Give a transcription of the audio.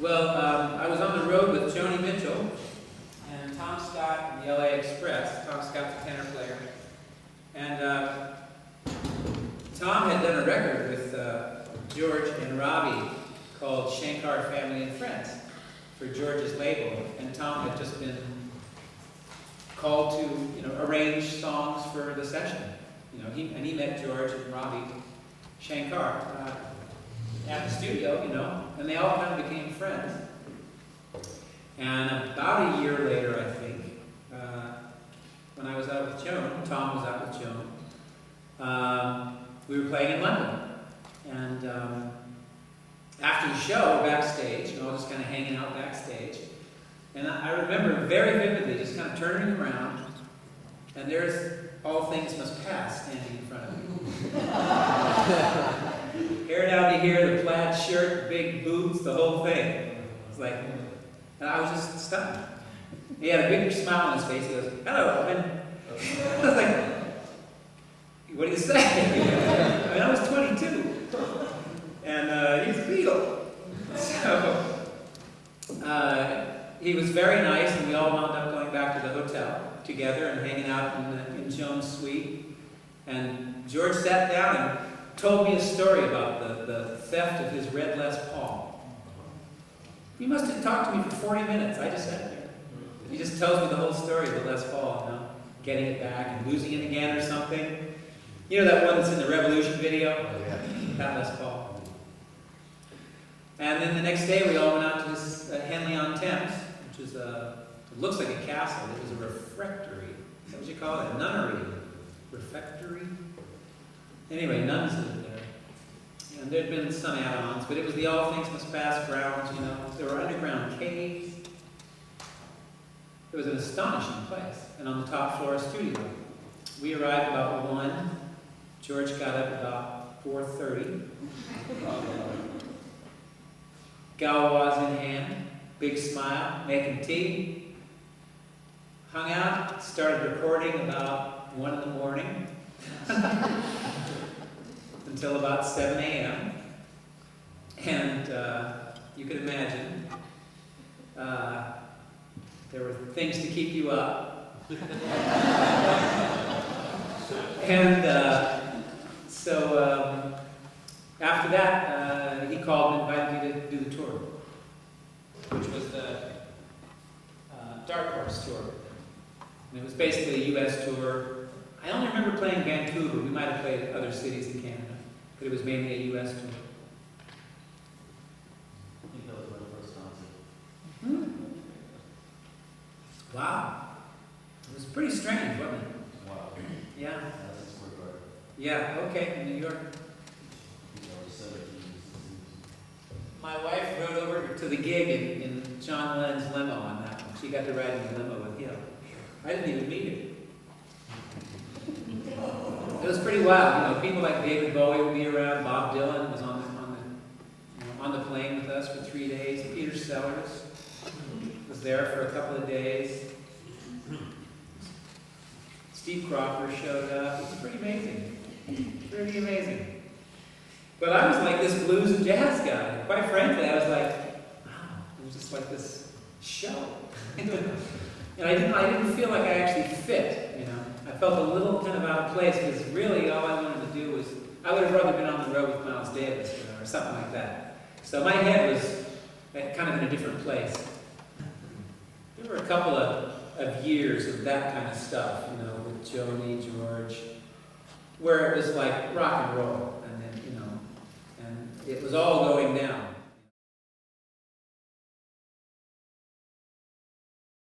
Well, I was on the road with Joni Mitchell and Tom Scott and the LA Express. Tom Scott's a tenor player. And Tom had done a record with George and Robbie called Shankar Family and Friends for George's label. And Tom had just been called to, arrange songs for the session. He met George and Robbie Shankar at the studio, and they all kind of became friends. And about a year later, I think, when I was out with Joan, Tom was out with Joan, we were playing in London. And after the show, we're backstage, all just kind of hanging out backstage. And I remember very vividly just kind of turning around, and there's All Things Must Pass standing in front of me. Hair down to here, the plaid shirt, big boots, the whole thing. It's like, and I was just stunned. He had a big smile on his face. He goes, "Hello, Robben." I was like, "What do you say?" I was 22. And he's a Beatle. So he was very nice, and we all wound up going back to the hotel together and hanging out in Joan's suite. And George sat down and told me a story about the theft of his red Les Paul. He must have talked to me for 40 minutes. I just sat there. He just tells me the whole story of the Les Paul, getting it back and losing it again or something. You know that one that's in the Revolution video? Oh, yeah. That Les Paul. And then the next day we all went out to this Henley-on-Thames, which is it looks like a castle. It was a refectory. Is that what you call it? A nunnery. Refectory? Anyway, nuns lived there. And there'd been some add-ons, but it was the All Things Must Pass grounds, There were underground caves. It was an astonishing place. And on the top floor, a studio. We arrived about 1. George got up about 4:30. Gauloises in hand, big smile, making tea. Hung out, started recording about 1 in the morning. Until about 7 a.m. And you can imagine there were things to keep you up. And so after that, he called and invited me to do the tour, which was the Dark Horse tour. And it was basically a U.S. tour. I only remember playing Vancouver. We might have played other cities in Canada, but it was mainly a U.S. tour. I think that was my first concert. Hmm. Wow. It was pretty strange, wasn't it? Wow. Yeah. That's Square Garden. Yeah, okay, in New York. My wife rode over to the gig in John Lennon's limo on that one. She got to ride in the limo with him. I didn't even meet him. It was pretty wild. People like David Bowie would be around. Bob Dylan was on the plane with us for 3 days. Peter Sellers was there for a couple of days. Steve Cropper showed up. It was pretty amazing. Pretty amazing. But I was like this blues and jazz guy. Quite frankly, I was like, wow, it was just like this show. And I didn't feel like I actually fit, I felt a little kind of out of place because really all I wanted to do was, I would have rather been on the road with Miles Davis, or something like that. So my head was kind of in a different place. There were a couple of years of that kind of stuff, with Joni, George, where it was like rock and roll. And then, and it was all